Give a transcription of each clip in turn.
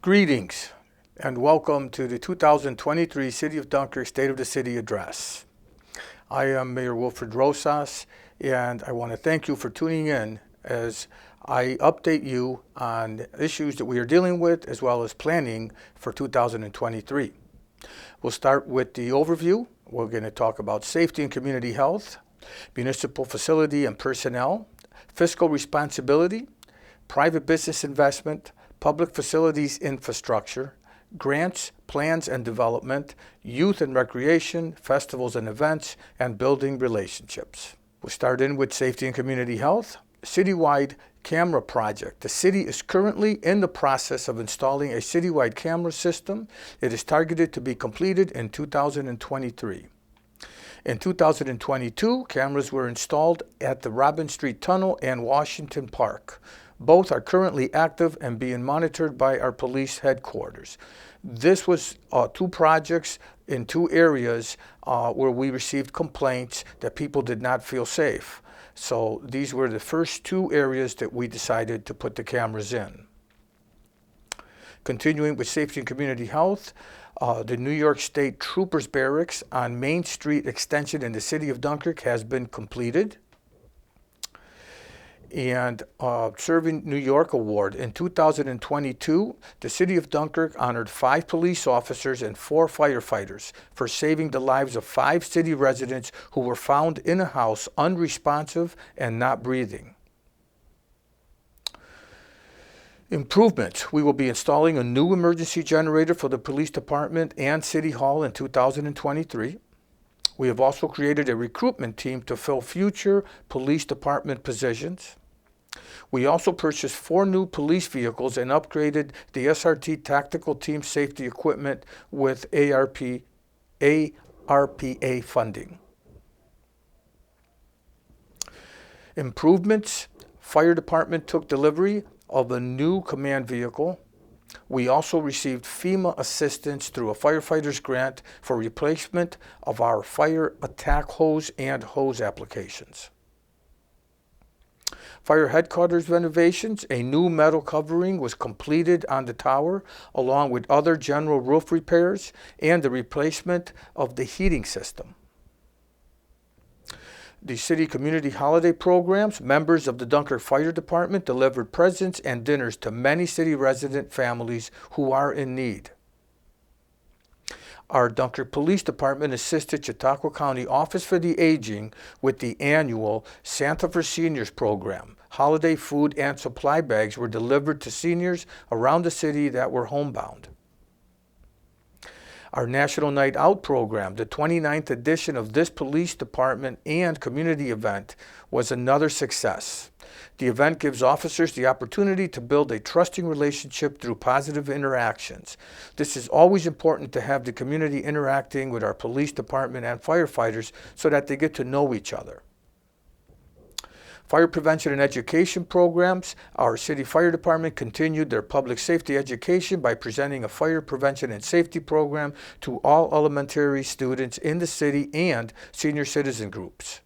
Greetings and welcome to the 2023 City of Dunkirk State of the City Address. I am Mayor Wilfred Rosas, and I want to thank you for tuning in as I update you on issues that we are dealing with as well as planning for 2023. We'll start with the overview. We're going to talk about safety and community health, municipal facility and personnel, fiscal responsibility, private business investment, public facilities infrastructure, grants, plans and development, youth and recreation, festivals and events, and building relationships. We'll start in with safety and community health. Citywide camera project. The city is currently in the process of installing a citywide camera system. It is targeted to be completed in 2023. In 2022, cameras were installed at the Robin Street Tunnel and Washington Park. Both are currently active and being monitored by our police headquarters. This was two projects in two areas where we received complaints that people did not feel safe. So these were the first two areas that we decided to put the cameras in. Continuing with safety and community health, the New York State Troopers Barracks on Main Street Extension in the city of Dunkirk has been completed. And Serving New York Award. In 2022, the City of Dunkirk honored 5 police officers and 4 firefighters for saving the lives of 5 city residents who were found in a house unresponsive and not breathing. Improvements. We will be installing a new emergency generator for the police department and City Hall in 2023. We have also created a recruitment team to fill future police department positions. We also purchased 4 new police vehicles and upgraded the SRT tactical team safety equipment with ARPA funding. Improvements. Fire department took delivery of a new command vehicle. We also received FEMA assistance through a firefighter's grant for replacement of our fire attack hose and hose applications. Fire headquarters renovations. A new metal covering was completed on the tower, along with other general roof repairs and the replacement of the heating system. The city community holiday programs. Members of the Dunkirk Fire Department delivered presents and dinners to many city resident families who are in need. Our Dunkirk Police Department assisted Chautauqua County Office for the Aging with the annual Santa for Seniors program. Holiday food and supply bags were delivered to seniors around the city that were homebound. Our National Night Out program, the 29th edition of this police department and community event, was another success. The event gives officers the opportunity to build a trusting relationship through positive interactions. This is always important to have the community interacting with our police department and firefighters so that they get to know each other. Fire prevention and education programs. Our city fire department continued their public safety education by presenting a fire prevention and safety program to all elementary students in the city and senior citizen groups.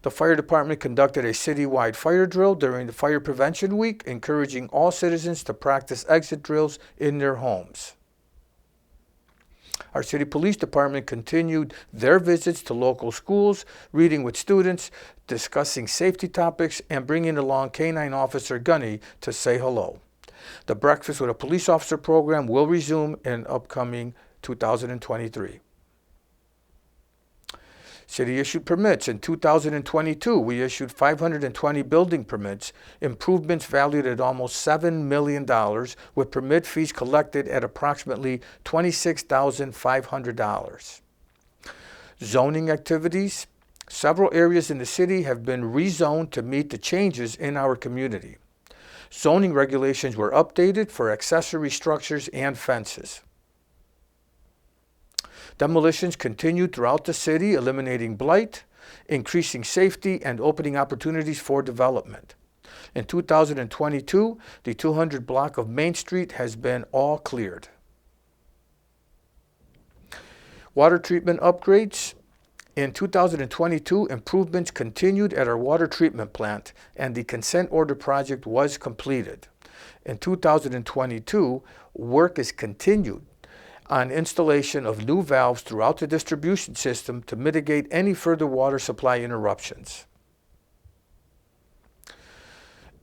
The fire department conducted a citywide fire drill during the Fire Prevention Week, encouraging all citizens to practice exit drills in their homes. Our city police department continued their visits to local schools, reading with students, discussing safety topics, and bringing along K-9 Officer Gunny to say hello. The Breakfast with a Police Officer program will resume in upcoming 2023. City issued permits. In 2022, we issued 520 building permits, improvements valued at almost $7 million, with permit fees collected at approximately $26,500. Zoning activities. Several areas in the city have been rezoned to meet the changes in our community. Zoning regulations were updated for accessory structures and fences. Demolitions continued throughout the city, eliminating blight, increasing safety, and opening opportunities for development. In 2022, the 200 block of Main Street has been all cleared. Water treatment upgrades. In 2022, improvements continued at our water treatment plant, and the consent order project was completed. In 2022, work is continued on installation of new valves throughout the distribution system to mitigate any further water supply interruptions.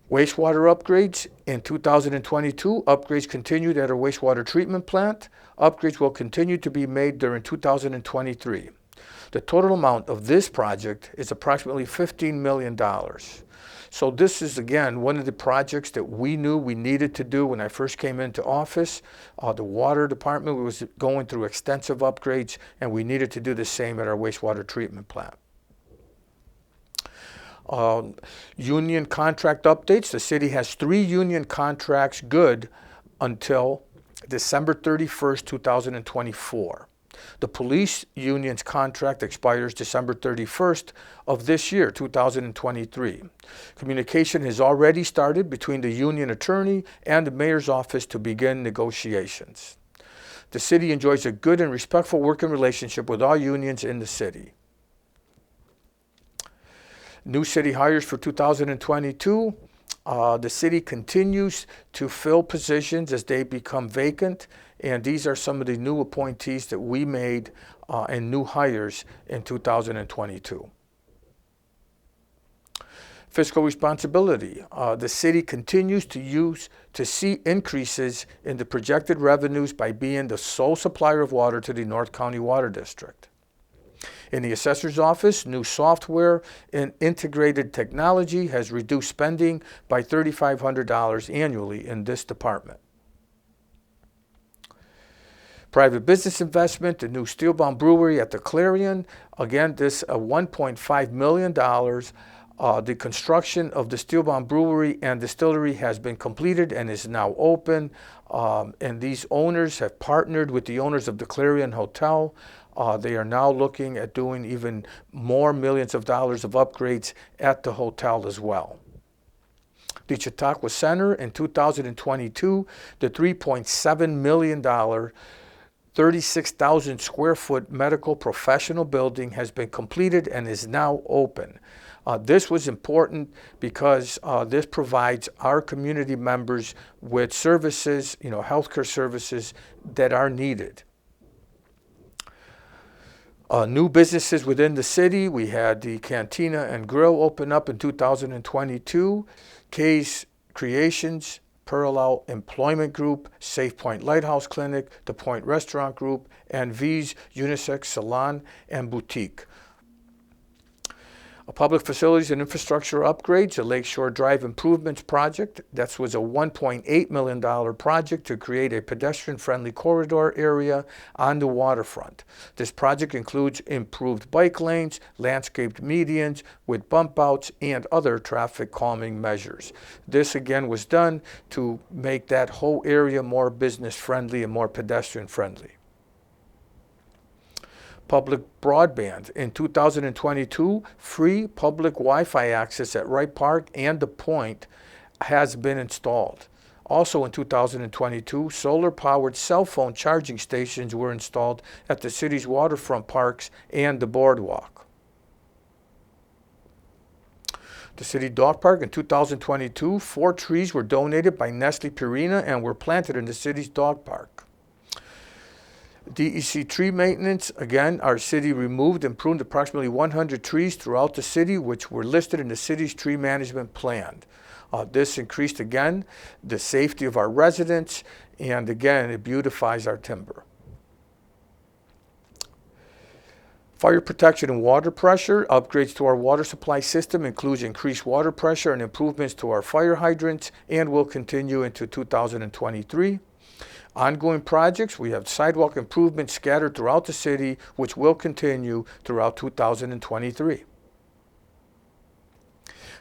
Wastewater upgrades. In 2022, upgrades continued at our wastewater treatment plant. Upgrades will continue to be made during 2023. The total amount of this project is approximately $15 million. So this is, again, one of the projects that we knew we needed to do when I first came into office. The water department was going through extensive upgrades, and we needed to do the same at our wastewater treatment plant. Union contract updates. The city has 3 union contracts good until December 31st, 2024. The police union's contract expires December 31st of this year, 2023. Communication has already started between the union attorney and the mayor's office to begin negotiations. The city enjoys a good and respectful working relationship with all unions in the city. New city hires for 2022. The city continues to fill positions as they become vacant, and these are some of the new appointees that we made and new hires in 2022. Fiscal responsibility. The city continues to see increases in the projected revenues by being the sole supplier of water to the North County Water District. In the assessor's office, new software and integrated technology has reduced spending by $3,500 annually in this department. Private business investment, the new steel-bound brewery at the Clarion. Again, this $1.5 million. The construction of the steel-bound brewery and distillery has been completed and is now open. And these owners have partnered with the owners of the Clarion Hotel. They are now looking at doing even more millions of dollars of upgrades at the hotel as well. The Chautauqua Center in 2022, the $3.7 million, 36,000 square foot medical professional building has been completed and is now open. This was important because this provides our community members with services, healthcare services that are needed. New businesses within the city. We had the Cantina and Grill open up in 2022. K's Creations, Parallel Employment Group, Safe Point Lighthouse Clinic, The Point Restaurant Group, and V's Unisex Salon and Boutique. Public facilities and infrastructure upgrades, the Lakeshore Drive Improvements Project. That was a $1.8 million project to create a pedestrian-friendly corridor area on the waterfront. This project includes improved bike lanes, landscaped medians with bump outs, and other traffic calming measures. This again was done to make that whole area more business-friendly and more pedestrian-friendly. Public broadband. In 2022, free public Wi-Fi access at Wright Park and The Point has been installed. Also in 2022, solar-powered cell phone charging stations were installed at the city's waterfront parks and the boardwalk. The city dog park in 2022, 4 trees were donated by Nestle Purina and were planted in the city's dog park. DEC tree maintenance, again, our city removed and pruned approximately 100 trees throughout the city, which were listed in the city's tree management plan. This increased, again, the safety of our residents, and again, it beautifies our timber. Fire protection and water pressure. Upgrades to our water supply system includes increased water pressure and improvements to our fire hydrants, and will continue into 2023. Ongoing projects, we have sidewalk improvements scattered throughout the city, which will continue throughout 2023.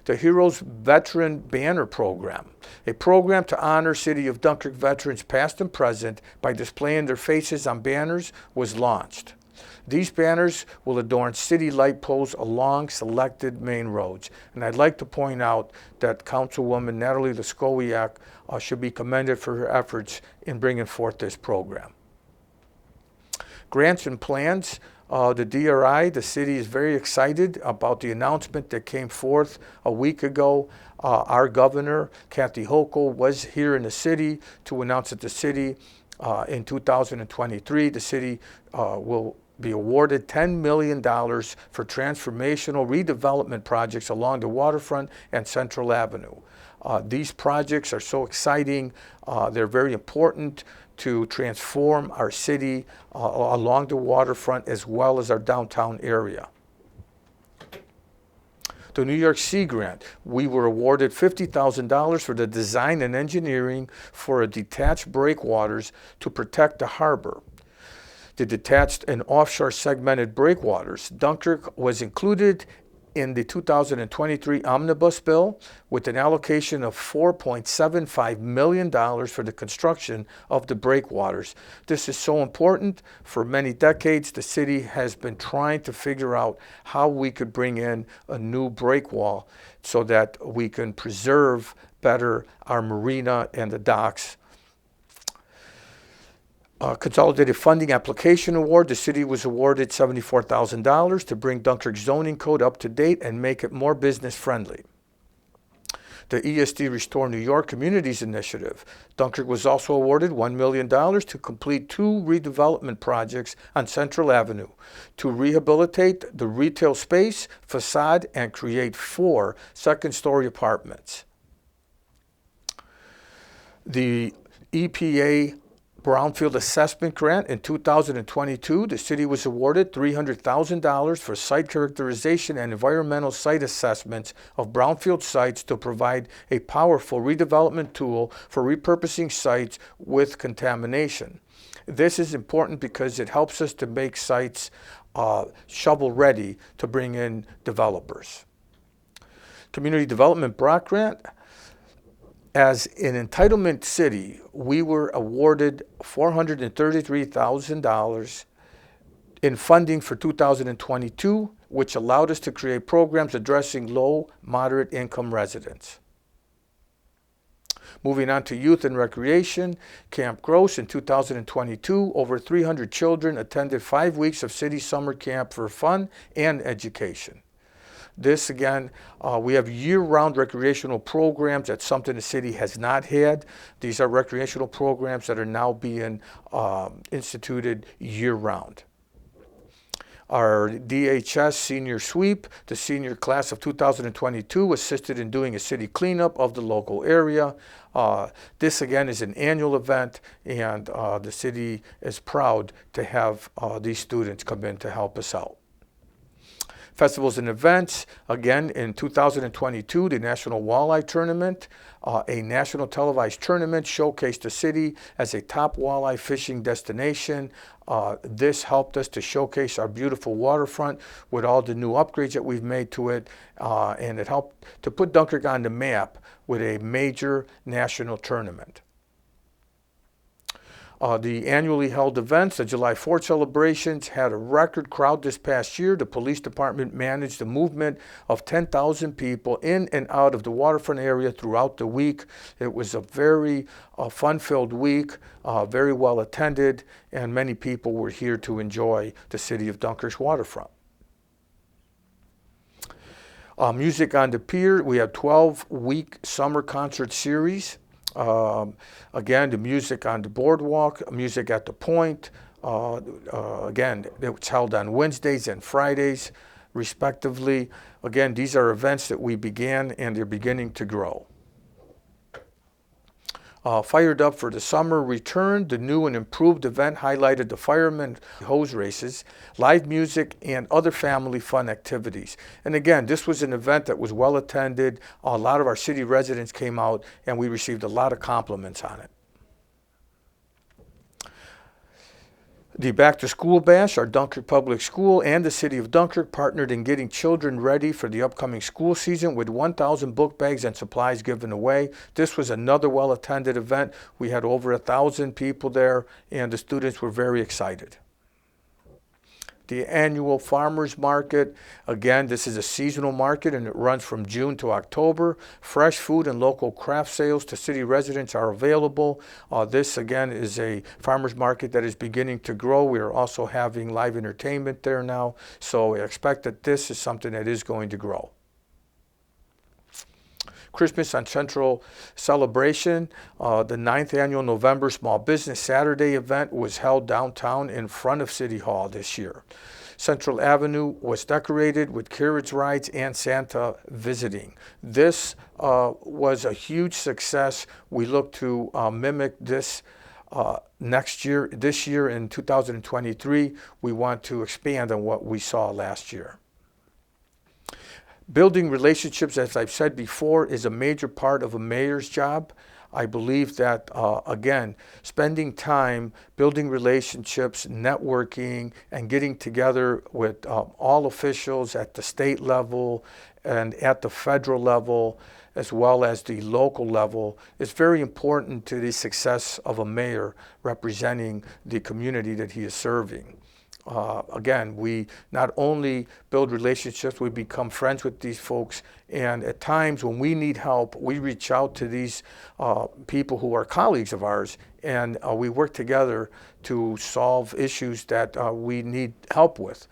The Heroes Veteran Banner Program, a program to honor City of Dunkirk veterans past and present by displaying their faces on banners, was launched. These banners will adorn city light poles along selected main roads. And I'd like to point out that Councilwoman Natalie Leskowiak should be commended for her efforts in bringing forth this program. Grants and plans. The DRI, the city is very excited about the announcement that came forth a week ago. Our governor, Kathy Hochul, was here in the city to announce that the city in 2023, the city will be awarded $10 million for transformational redevelopment projects along the waterfront and Central Avenue. These projects are so exciting. They're very important to transform our city along the waterfront as well as our downtown area. The New York Sea grant, we were awarded $50,000 for the design and engineering for a detached breakwaters to protect the harbor. The detached and offshore segmented breakwaters. Dunkirk was included in the 2023 Omnibus Bill with an allocation of $4.75 million for the construction of the breakwaters. This is so important. For many decades, the city has been trying to figure out how we could bring in a new breakwall so that we can preserve better our marina and the docks. Consolidated Funding Application Award, the city was awarded $74,000 to bring Dunkirk's zoning code up to date and make it more business friendly. The ESD Restore New York Communities Initiative, Dunkirk was also awarded $1 million to complete 2 redevelopment projects on Central Avenue to rehabilitate the retail space, facade, and create 4 second-story apartments. The EPA Brownfield Assessment Grant in 2022, the city was awarded $300,000 for site characterization and environmental site assessments of brownfield sites to provide a powerful redevelopment tool for repurposing sites with contamination. This is important because it helps us to make sites shovel ready to bring in developers. Community Development Block Grant. As an entitlement city, we were awarded $433,000 in funding for 2022, which allowed us to create programs addressing low, moderate income residents. Moving on to youth and recreation, Camp Gross in 2022, over 300 children attended 5 weeks of city summer camp for fun and education. This, again, we have year-round recreational programs. That's something the city has not had. These are recreational programs that are now being instituted year-round. Our DHS senior sweep, the senior class of 2022, assisted in doing a city cleanup of the local area. This, again, is an annual event, and the city is proud to have these students come in to help us out. Festivals and events, again, in 2022, the National Walleye Tournament, a national televised tournament, showcased the city as a top walleye fishing destination. This helped us to showcase our beautiful waterfront with all the new upgrades that we've made to it, and it helped to put Dunkirk on the map with a major national tournament. The annually held events, the July 4th celebrations, had a record crowd this past year. The police department managed the movement of 10,000 people in and out of the waterfront area throughout the week. It was a very fun-filled week, very well attended, and many people were here to enjoy the city of Dunkirk's waterfront. Music on the Pier, we have 12-week summer concert series. Again, the music on the boardwalk, music at the point. Again, it's held on Wednesdays and Fridays, respectively. Again, these are events that we began and they're beginning to grow. Fired Up for the Summer returned. The new and improved event highlighted the firemen hose races, live music, and other family fun activities. And again, this was an event that was well attended. A lot of our city residents came out and we received a lot of compliments on it. The Back to School Bash, our Dunkirk Public School and the City of Dunkirk partnered in getting children ready for the upcoming school season with 1,000 book bags and supplies given away. This was another well-attended event. We had over 1,000 people there and the students were very excited. The annual farmers market, again, this is a seasonal market and it runs from June to October. Fresh food and local craft sales to city residents are available. This, again, is a farmers market that is beginning to grow. We are also having live entertainment there now, so I expect that this is something that is going to grow. Christmas on Central celebration. The 9th annual November Small Business Saturday event was held downtown in front of City Hall this year. Central Avenue was decorated with carriage rides and Santa visiting. This was a huge success. We look to mimic this this year in 2023. We want to expand on what we saw last year. Building relationships, as I've said before, is a major part of a mayor's job. I believe that, again, spending time building relationships, networking, and getting together with all officials at the state level and at the federal level, as well as the local level, is very important to the success of a mayor representing the community that he is serving. Again, we not only build relationships, we become friends with these folks, and at times when we need help, we reach out to these people who are colleagues of ours, and we work together to solve issues that we need help with.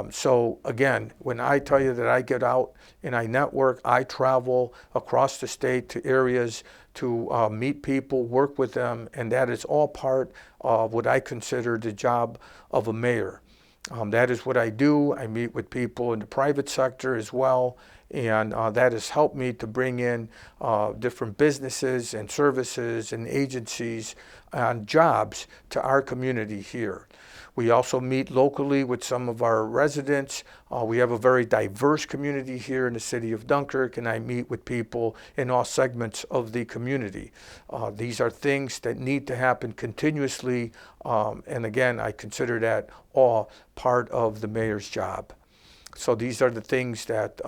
So again, when I tell you that I get out and I network, I travel across the state to areas to meet people, work with them, and that is all part of what I consider the job of a mayor. That is what I do. I meet with people in the private sector as well, and that has helped me to bring in different businesses and services and agencies and jobs to our community here. We also meet locally with some of our residents. We have a very diverse community here in the city of Dunkirk, and I meet with people in all segments of the community. These are things that need to happen continuously, and again, I consider that all part of the mayor's job. So these are the things that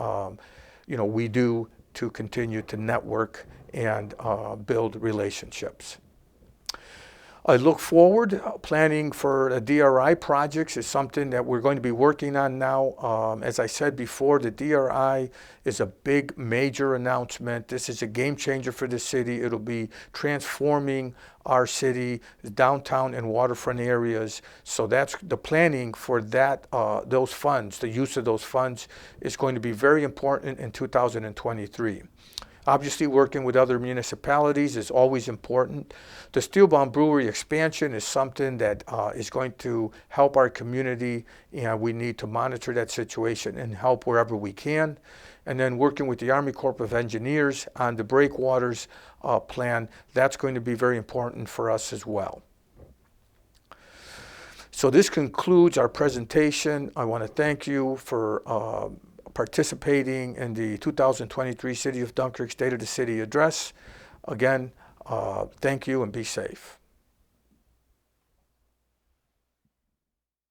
we do to continue to network and build relationships. I look forward. Planning for DRI projects is something that we're going to be working on now. As I said before, the DRI is a big, major announcement. This is a game changer for the city. It'll be transforming our city, downtown and waterfront areas. So that's the planning for that. Those funds, the use of those funds, is going to be very important in 2023. Obviously, working with other municipalities is always important. The Steelbaum Brewery expansion is something that is going to help our community, and we need to monitor that situation and help wherever we can. And then working with the Army Corps of Engineers on the breakwaters plan, that's going to be very important for us as well. So this concludes our presentation. I want to thank you for participating in the 2023 City of Dunkirk State of the City Address. Again, thank you and be safe.